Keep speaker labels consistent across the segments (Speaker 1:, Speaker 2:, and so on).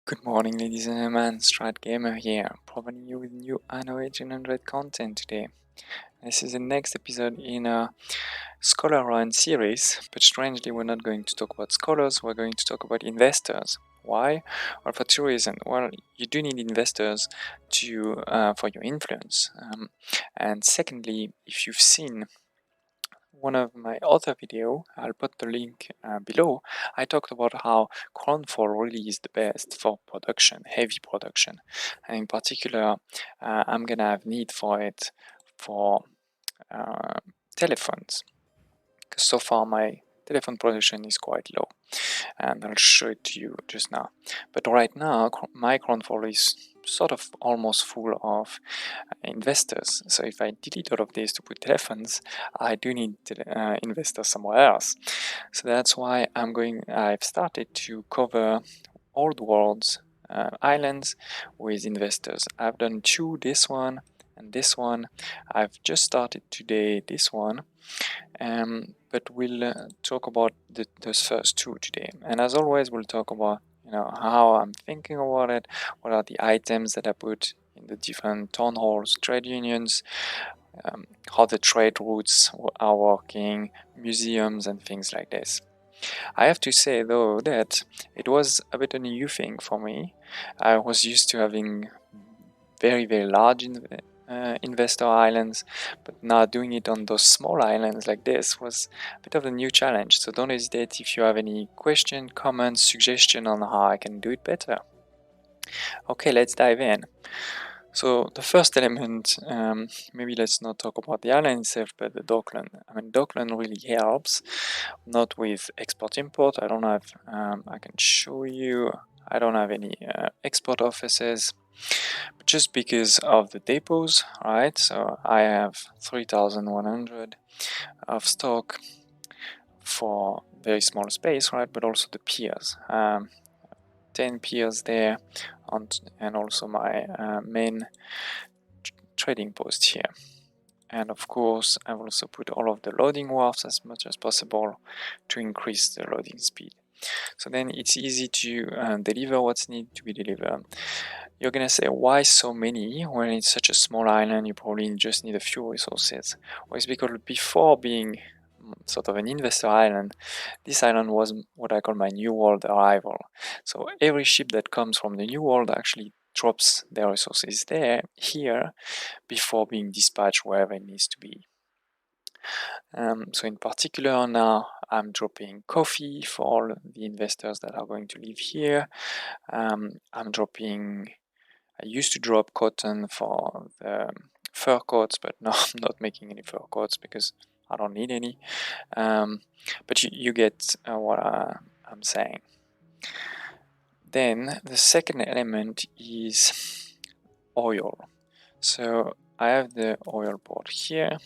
Speaker 1: Good morning, ladies and gentlemen. StratGamer here, providing you with new Anno 1800 content today. This is the next episode in a Scholar Run series, but strangely, we're not going to talk about scholars, we're going to talk about investors. Why? Well, for two reasons. Well, you do need investors for your influence. And secondly, if you've seen one of my other video, I'll put the link below. I talked about how CrownFall really is the best for production, heavy production, and in particular, I'm gonna have need for it for uh, telephones, because so far my telephone production is quite low, and I'll show it to you just now. But right now, my CrownFall is sort of almost full of investors. So if I delete all of this to put telephones, I do need investors somewhere else. So that's why I've started to cover all the world's islands with investors. I've done two, this one and this one. I've just started today this one, but we'll talk about those first two today. And as always, we'll talk about how I'm thinking about it, what are the items that I put in the different town halls, trade unions, how the trade routes are working, museums, and things like this. I have to say though that it was a bit a new thing for me. I was used to having very, very large investor islands, but now doing it on those small islands like this was a bit of a new challenge. So don't hesitate if you have any question, comments, suggestion on how I can do it better. Okay, let's dive in. So the first element, maybe let's not talk about the island itself, but the Dockland. I mean, Dockland really helps, not with export-import. I don't have, I can show you, I don't have any export offices, but just because of the depots, right? So I have 3,100 of stock for very small space, right? But also the piers. 10 piers there, and also my main trading post here. And of course, I've also put all of the loading wharfs as much as possible to increase the loading speed. So then it's easy to deliver what's needed to be delivered. You're gonna say, why so many? When it's such a small island, you probably just need a few resources. Well, it's because before being sort of an investor island, this island was what I call my New World arrival. So every ship that comes from the New World actually drops their resources here before being dispatched wherever it needs to be. So in particular now I'm dropping coffee for all the investors that are going to live here. I used to drop cotton for the fur coats, but now I'm not making any fur coats because I don't need any. But you get what I'm saying. Then the second element is oil. So I have the oil port here.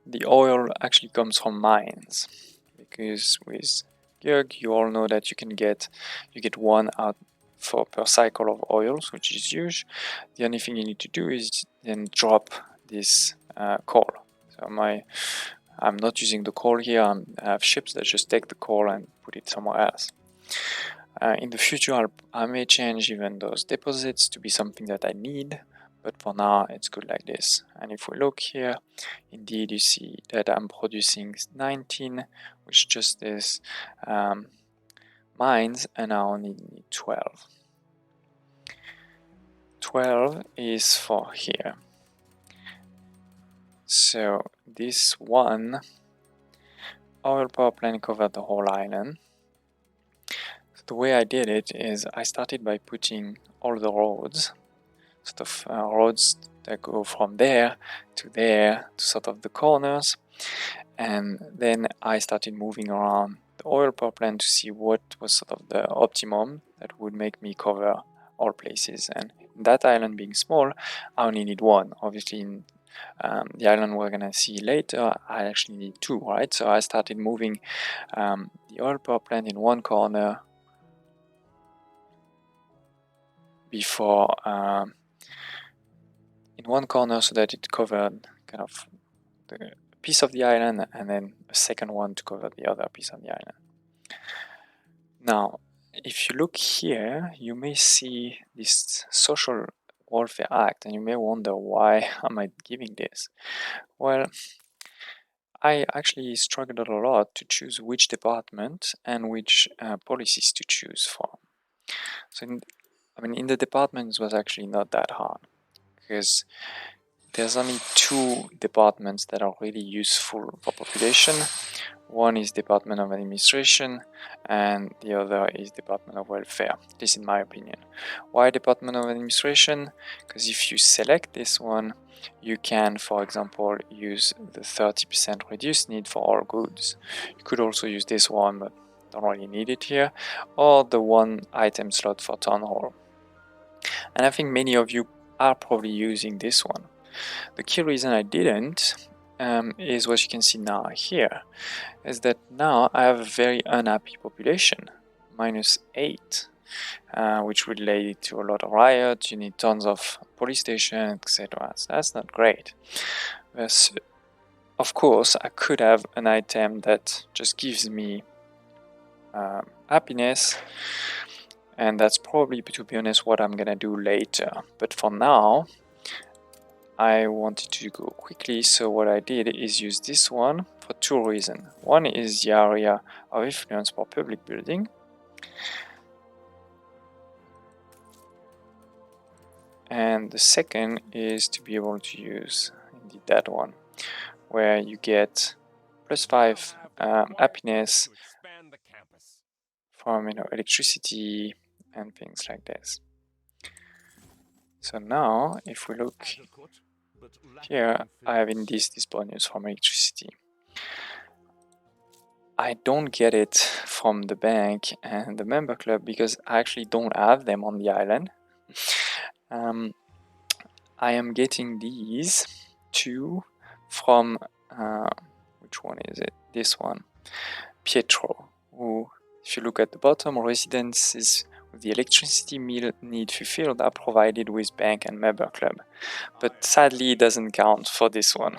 Speaker 1: The oil actually comes from mines, because with Gug you all know that you get one out per cycle of oils, which is huge. The only thing you need to do is then drop this coal. So I'm not using the coal here. I have ships that just take the coal and put it somewhere else. In the future, I may change even those deposits to be something that I need, but for now it's good like this. And if we look here, indeed you see that I'm producing 19, which just is mines, and I only need 12. 12 is for here. So this one oil power plant covered the whole island. So the way I did it is I started by putting all the roads, sort of roads that go from there to sort of the corners, and then I started moving around the oil power plant to see what was sort of the optimum that would make me cover all places. And that island being small, I only need one. Obviously in the island we're gonna see later, I actually need two, right? So I started moving the oil power plant in one corner before in one corner so that it covered kind of the piece of the island, and then a second one to cover the other piece of the island. Now, if you look here, you may see this social welfare act, and you may wonder, why am I giving this? Well, I actually struggled a lot to choose which department and which policies to choose from. So, in the departments was actually not that hard, because there's only two departments that are really useful for population. One is Department of Administration, and the other is Department of Welfare, this in my opinion. Why Department of Administration? Because if you select this one, you can, for example, use the 30% reduced need for all goods. You could also use this one, but don't really need it here, or the one item slot for Town Hall. And I think many of you are probably using this one. The key reason I didn't is what you can see now here, is that now I have a very unhappy population, -8, which would lead to a lot of riots. You need tons of police stations, etc. So that's not great. Of course, I could have an item that just gives me happiness, and that's probably, to be honest, what I'm gonna do later. But for now, I wanted to go quickly, so what I did is use this one for two reasons. One is the area of influence for public building, and the second is to be able to use indeed that one, where you get +5 happiness from electricity and things like this. So now, if we look here, I have indeed this bonus from electricity. I don't get it from the bank and the member club because I actually don't have them on the island. I am getting these two from, which one is it? This one, Pietro, who, if you look at the bottom, residences with the electricity need fulfilled are provided with bank and member club. But sadly, it doesn't count for this one.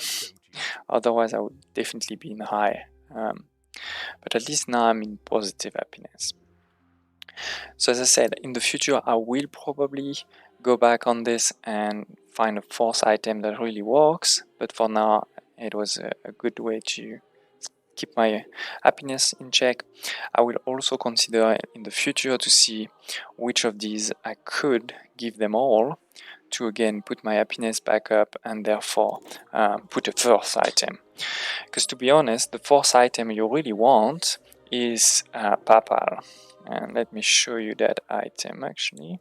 Speaker 1: Otherwise, I would definitely be in high. But at least now I'm in positive happiness. So as I said, in the future I will probably go back on this and find a fourth item that really works, but for now it was a good way to keep my happiness in check. I will also consider in the future to see which of these I could give them all to again put my happiness back up, and therefore put a fourth item. Because to be honest, the fourth item you really want is Papal. And let me show you that item actually.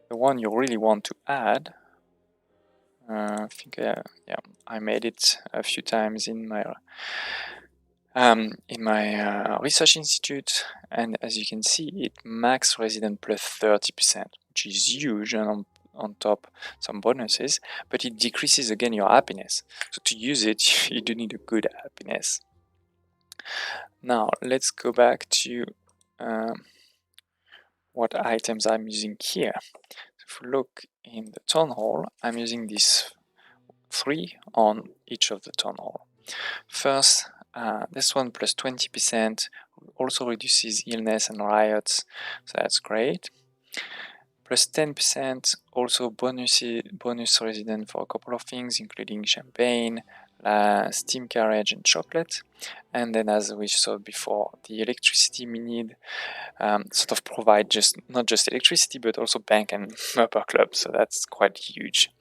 Speaker 1: The one you really want to add, I think I made it a few times in my research institute, and as you can see, it max resident +30%, which is huge, and on top some bonuses, but it decreases again your happiness. So to use it, you do need a good happiness. Now let's go back to what items I'm using here. If we look in the town hall, I'm using these 3 on each of the town hall. First, this one +20% also reduces illness and riots, so that's great. +10% also bonus resident for a couple of things, including champagne, steam carriage, and chocolate. And then, as we saw before, the electricity we need sort of provide not just electricity, but also bank and member club, so that's quite huge.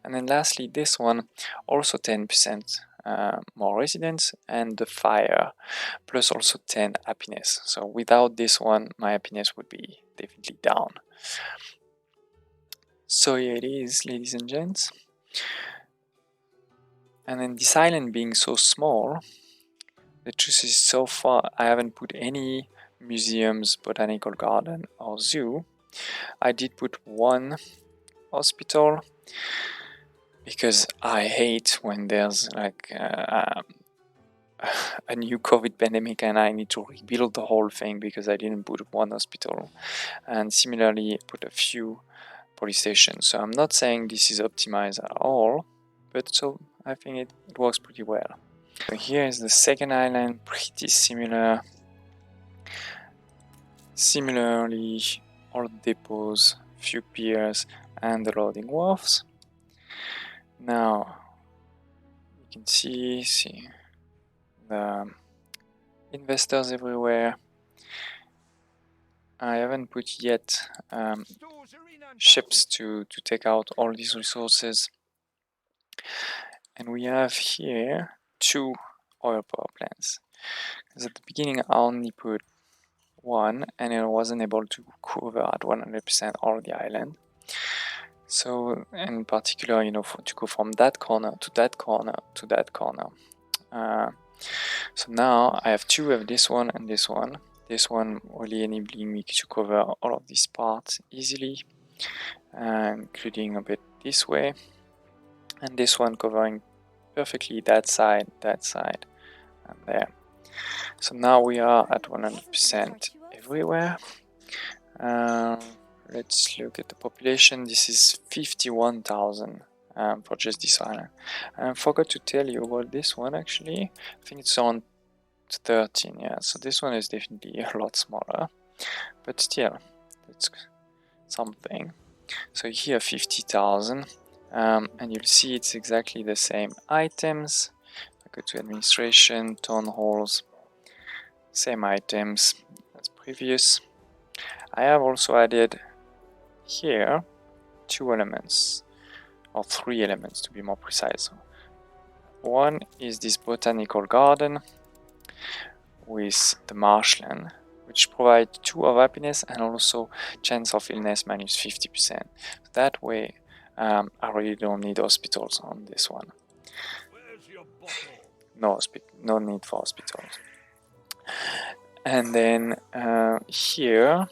Speaker 1: And then lastly, this one also 10% more residents, and the fire plus also 10 happiness. So without this one, my happiness would be definitely down. So here it is, ladies and gents. And then this island being so small, the truth is, so far I haven't put any museums, botanical garden, or zoo. I did put one hospital because I hate when there's like a new COVID pandemic and I need to rebuild the whole thing because I didn't put one hospital, and similarly put a few police stations. So I'm not saying this is optimized at all, but so I think it works pretty well. So here is the second island, pretty similar. Similarly, all the depots, few piers, and the loading wharfs. Now you can see the investors everywhere. I haven't put yet ships to take out all these resources. And we have here 2 oil power plants. Because at the beginning I only put 1 and I wasn't able to cover at 100% all the island. So in particular, to go from that corner to that corner to that corner. So now I have 2 of this one and this one. This one really enabling me to cover all of these parts easily, including a bit this way, and this one covering perfectly that side, and there. So now we are at 100% everywhere. Let's look at the population. This is 51,000 for just this island. I forgot to tell you about this one actually. I think it's on 13, yeah. So this one is definitely a lot smaller, but still, that's something. So here 50,000, and you'll see it's exactly the same items. I go to administration, town halls, same items as previous. I have also added here 2 elements, or 3 elements to be more precise. One is this Botanical Garden with the marshland, which provide 2 of happiness and also chance of illness minus 50%. That way, I really don't need hospitals on this one. No need for hospitals. And then here,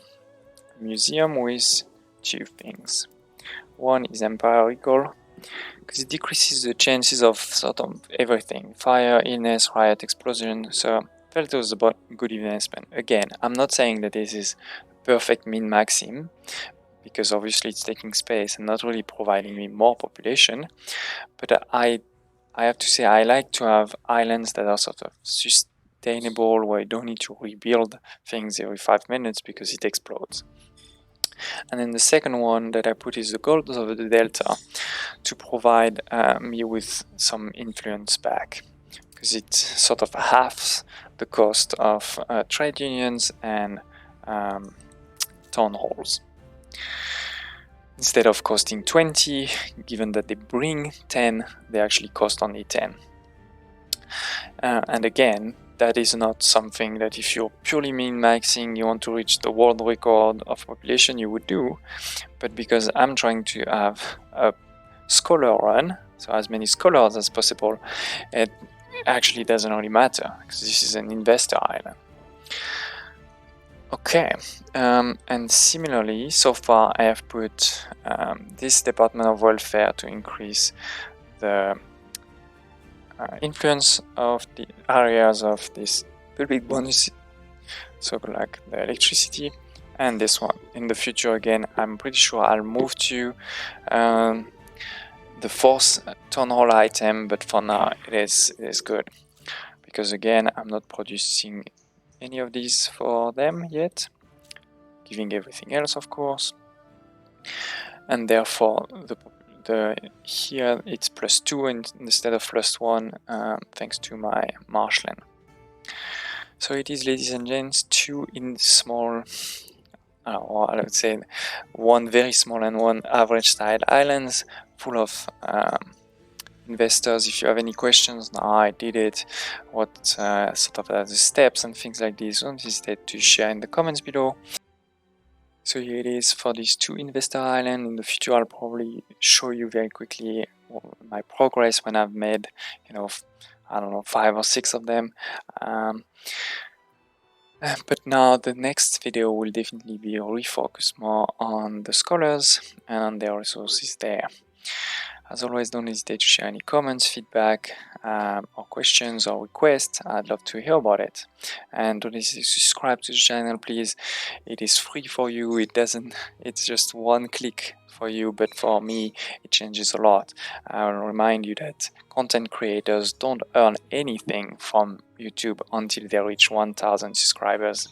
Speaker 1: museum with 2 things. One is Empire Recall, because it decreases the chances of sort of everything: fire, illness, riot, explosion. So I felt it was a good investment. Again, I'm not saying that this is perfect min-maxim, because obviously it's taking space and not really providing me more population. But I have to say I like to have islands that are sort of sustainable, where you don't need to rebuild things every 5 minutes because it explodes. And then the second one that I put is the gold of the delta, to provide me with some influence back, because it sort of halves the cost of trade unions and town halls. Instead of costing 20, given that they bring 10, they actually cost only 10. And again, that is not something that if you're purely min-maxing, you want to reach the world record of population, you would do. But because I'm trying to have a scholar run, so as many scholars as possible, it actually doesn't really matter, because this is an investor island. Okay, and similarly, so far I have put this Department of Welfare to increase the influence of the areas of this public bonus, so like the electricity, and this one. In the future, again, I'm pretty sure I'll move to the 4th town hall item, but for now it is good, because again, I'm not producing any of these for them yet, giving everything else, of course, and therefore here it's +2 instead of +1, thanks to my marshland. So it is, ladies and gents, 2 in small, or I would say 1 very small and 1 average style islands full of investors. If you have any questions, now I did it, what sort of the steps and things like this, don't hesitate to share in the comments below. So here it is for these 2 investor islands. In the future, I'll probably show you very quickly my progress when I've made, I don't know, 5 or 6 of them. But now the next video will definitely be refocused more on the scholars and on their resources there. As always, don't hesitate to share any comments, feedback, or questions or requests. I'd love to hear about it. And don't hesitate to subscribe to the channel, please. It is free for you. It's just 1 click for you, but for me, it changes a lot. I'll remind you that content creators don't earn anything from YouTube until they reach 1,000 subscribers.